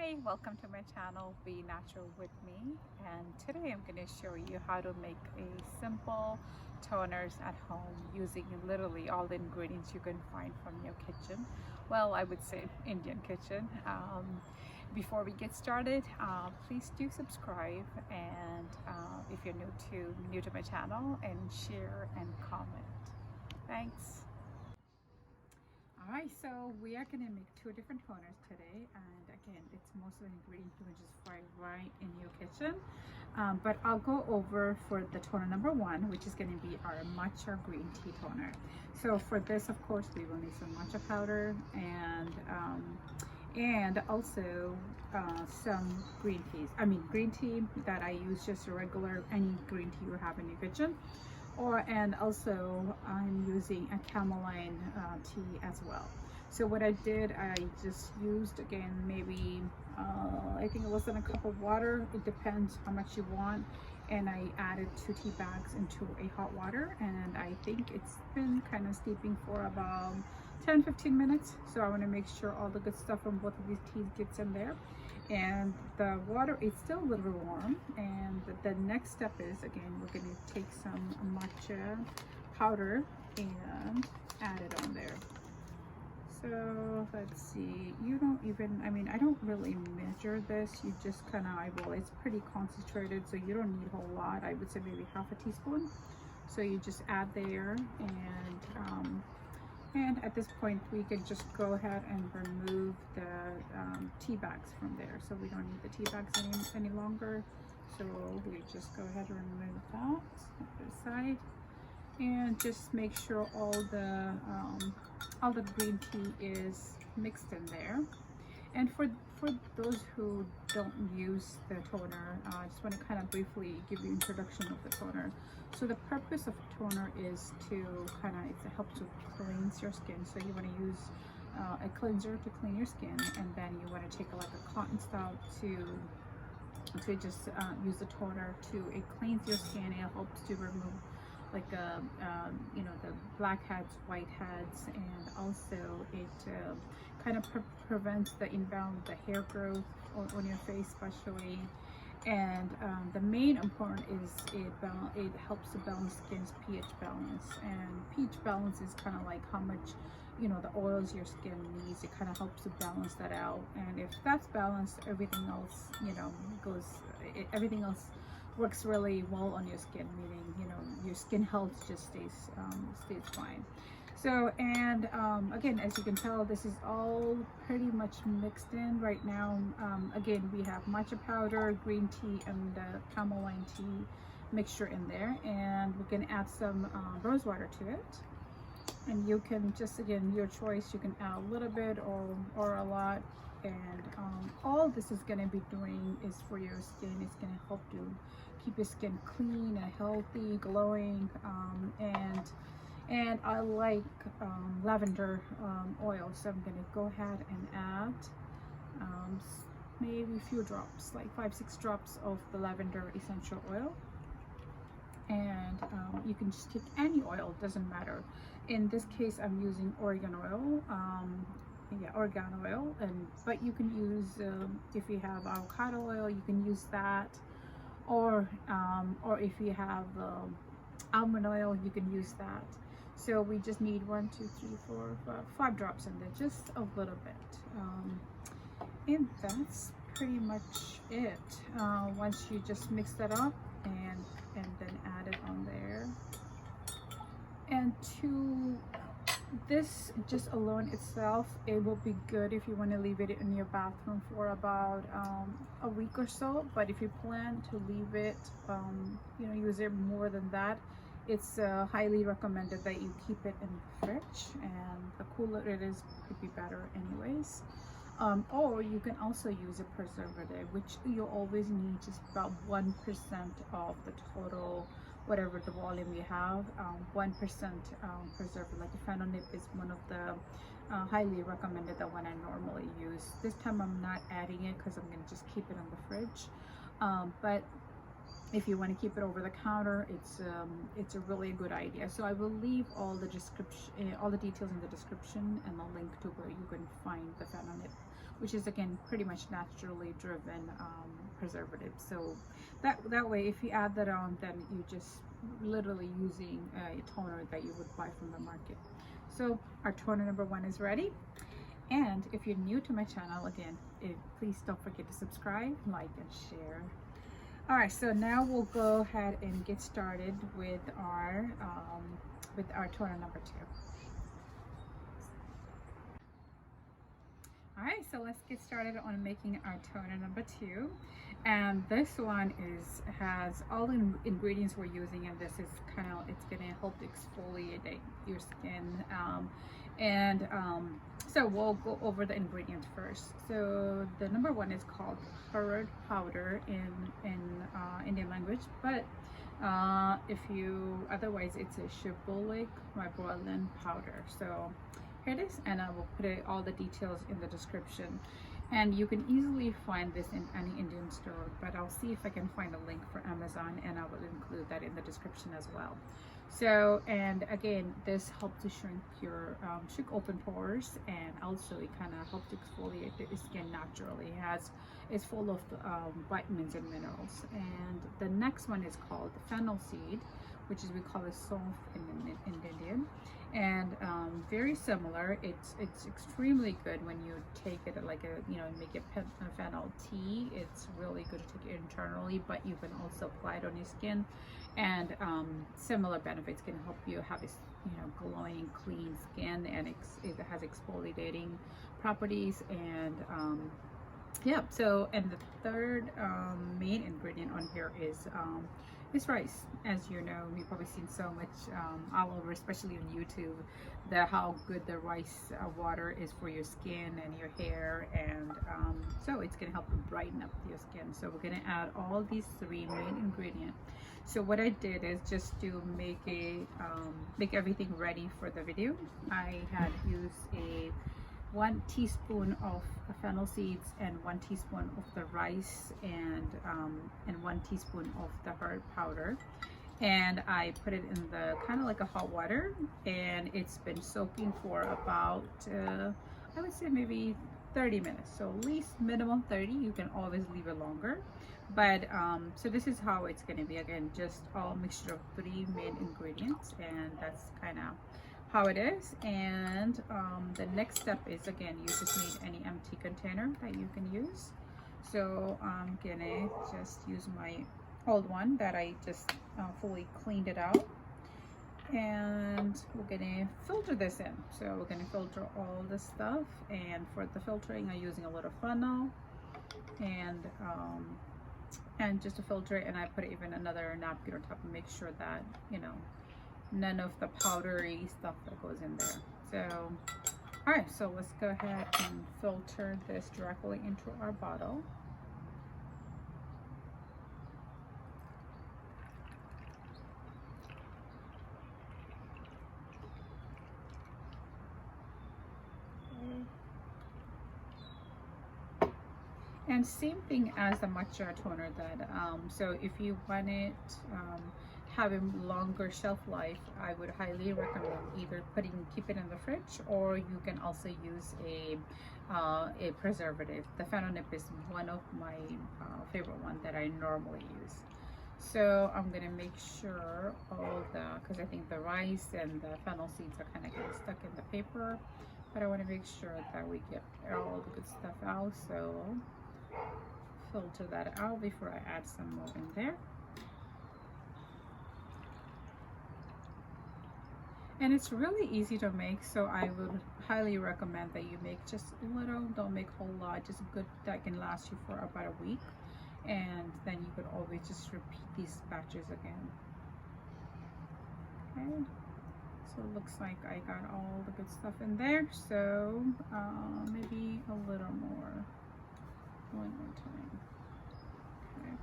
Hi, welcome to my channel, Be Natural with me. And today I'm going to show you how to make a simple toners at home using literally all the ingredients you can find from your kitchen. Well, I would say Indian kitchen. Before we get started, please do subscribe, and if you're new to my channel, and share and comment. Thanks. Alright, so we are going to make two different toners today, and again, it's most of the ingredients you can just find right in your kitchen. But I'll go over for the toner number one, which is going to be our matcha green tea toner. So for this, of course, we will need some matcha powder and also some green teas. Green tea that I use, just a regular any green tea you have in your kitchen. And also I'm using a chamomile tea as well. So what I did, I just used, again, maybe I think it was in a cup of water. It depends how much you want. And I added 2 tea bags into a hot water, and I think it's been kind of steeping for about 10-15 minutes. So I want to make sure all the good stuff from both of these teas gets in there. And the water is still a little warm, and the next step is, again, we're going to take some matcha powder and add it on there. So let's see, you don't even, I don't really measure this, you just kind of eyeball. It's pretty concentrated, so you don't need a whole lot. I would say maybe half a teaspoon. So you just add there, and at this point we can just go ahead and remove the tea bags from there. So we don't need the tea bags any longer. So we just go ahead and remove that aside, and just make sure all the green tea is mixed in there. And for those who don't use the toner, I just want to kind of briefly give you introduction of the toner. So the purpose of toner is to it helps to cleanse your skin. So you want to use a cleanser to clean your skin, and then you want to take like a cotton swab to just use the toner to cleanse your skin. It helps to remove like the blackheads, whiteheads, and also it kind of prevents the hair growth on your face especially. And the main important is it helps to balance skin's pH balance, and pH balance is kind of like how much the oils your skin needs. It kind of helps to balance that out, and if that's balanced, everything else everything else works really well on your skin, meaning your skin health just stays fine. So, and again, as you can tell, this is all pretty much mixed in right now. Again, we have matcha powder, green tea, and chamomile tea mixture in there, and we can add some rose water to it. And you can just, again, your choice, you can add a little bit or a lot. And all this is going to be doing is for your skin. It's going to help to keep your skin clean and healthy, glowing, and I like lavender oil, so I'm going to go ahead and add maybe a few drops, like 5-6 drops of the lavender essential oil. And you can just take any oil, doesn't matter. In this case, I'm using Argan Oil. Argan Oil, but you can use if you have avocado oil, you can use that, or if you have almond oil, you can use that. So we just need 1, 2, 3, 4, 5 drops in there, just a little bit, and that's pretty much it. Once you just mix that up and then add it on there. And to this just alone itself, it will be good if you want to leave it in your bathroom for about a week or so. But if you plan to leave it, use it more than that, it's highly recommended that you keep it in the fridge, and the cooler it is, could be better anyways. Or you can also use a preservative, which you always need just about 1% of the total, whatever the volume you have. 1% preservative, like the fennel nip, is one of the highly recommended, the one I normally use. This time I'm not adding it because I'm going to just keep it on the fridge. But if you want to keep it over the counter, it's a really good idea. So I will leave all the description, all the details in the description, and a link to where you can find the fennel nip, which is again pretty much naturally driven preservative. So that way, if you add that on, then you just literally using a toner that you would buy from the market. So our toner number 1 is ready. And if you're new to my channel, again, please don't forget to subscribe, like, and share. All right, so now we'll go ahead and get started with our toner number 2. All right, so let's get started on making our toner number 2. And this one has all the ingredients we're using, and this is it's gonna help exfoliate your skin. So we'll go over the ingredients first. So the number 1 is called Harad powder in Indian language, but otherwise it's a Chebulic Myrobalan powder. So here it is, and I will put all the details in the description. And you can easily find this in any Indian store, but I'll see if I can find a link for Amazon, and I will include that in the description as well. So, and again, this helps to shrink open pores, and also it kind of helps to exfoliate the skin naturally. It's full of vitamins and minerals. And the next one is called fennel seed, which is we call it sof in Indian, and very similar. It's extremely good when you take it like make it fennel tea. It's really good to take it internally, but you can also apply it on your skin, and similar benefits can help you have this glowing, clean skin, and it has exfoliating properties. And yeah, so, and the third main ingredient on here is rice. As you know, you've probably seen so much all over, especially on YouTube, how good the rice water is for your skin and your hair, and so it's going to help you brighten up your skin. So we're going to add all these 3 main ingredients. So what I did is just to make everything ready for the video. I had used 1 teaspoon of fennel seeds, and 1 teaspoon of the rice, and 1 teaspoon of the Harad powder, and I put it in the kind of like a hot water, and it's been soaking for about I would say maybe 30 minutes. So at least minimum 30. You can always leave it longer, but so this is how it's going to be. Again, just all mixture of 3 main ingredients, and that's kind of how it is. And the next step is, again, you just need any empty container that you can use. So I'm gonna just use my old one that I just fully cleaned it out, and we're gonna filter this in. So we're gonna filter all this stuff, and for the filtering I'm using a little funnel, and just to filter it, and I put even another napkin on top and make sure that none of the powdery stuff that goes in there. So all right, so let's go ahead and filter this directly into our bottle. And same thing as the matcha toner, that so if you want it having longer shelf life, I would highly recommend either keep it in the fridge, or you can also use a preservative. The fennel nip is one of my favorite one that I normally use. So I'm gonna make sure because I think the rice and the fennel seeds are kind of getting stuck in the paper, but I want to make sure that we get all the good stuff out. So filter that out before I add some more in there. And it's really easy to make, so I would highly recommend that you make just a little, don't make a whole lot, just good that can last you for about a week, and then you could always just repeat these batches again. Okay, so it looks like I got all the good stuff in there, so maybe a little more, one more time. Okay.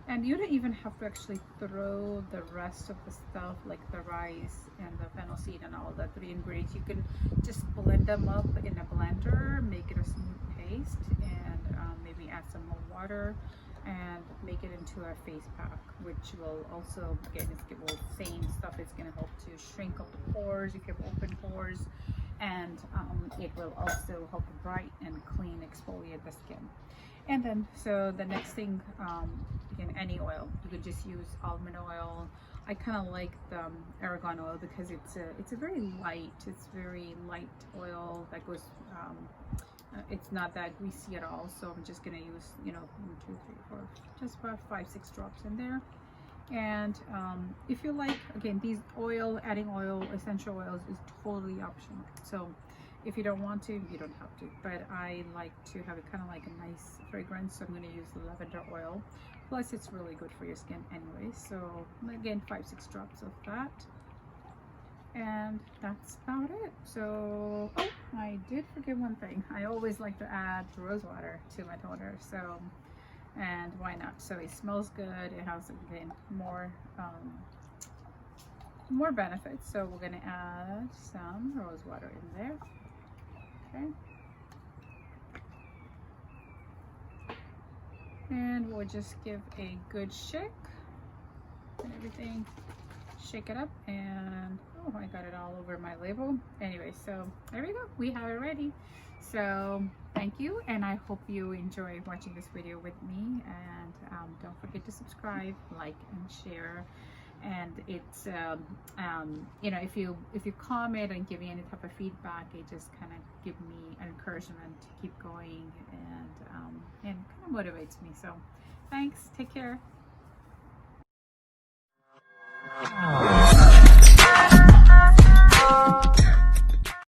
And you don't even have to actually throw the rest of the stuff, like the rice and the fennel seed and all the 3 ingredients. You can just blend them up in a blender, make it a smooth paste, and maybe add some more water, and make it into a face pack, which will also, again, same stuff. It's going to help to shrink up the pores if you have open pores, and it will also help to brighten and clean, exfoliate the skin. And then, so the next thing, again, any oil. You could just use almond oil. I kind of like the Argan Oil because it's a very light oil that goes, it's not that greasy at all. So I'm just gonna use, you know, 1, 2, 3, 4, just about 5-6 drops in there. And if you like, again, these adding oil, essential oils is totally optional. So if you don't want to, you don't have to, but I like to have it kind of like a nice fragrance, so I'm going to use the lavender oil. Plus it's really good for your skin anyway. So again, 5-6 drops of that, and that's about it. So, oh, I did forget one thing. I always like to add rose water to my toner, so, and why not? So it smells good, it has, again, more benefits. So we're going to add some rose water in there. Okay, and we'll just give a good shake and everything. Shake it up, and oh, I got it all over my label. Anyway, so there we go, we have it ready. So thank you, and I hope you enjoy watching this video with me, and don't forget to subscribe, like, and share. And it's you know, if you comment and give me any type of feedback, it just kind of give me an encouragement to keep going, and kind of motivates me. So thanks, take care.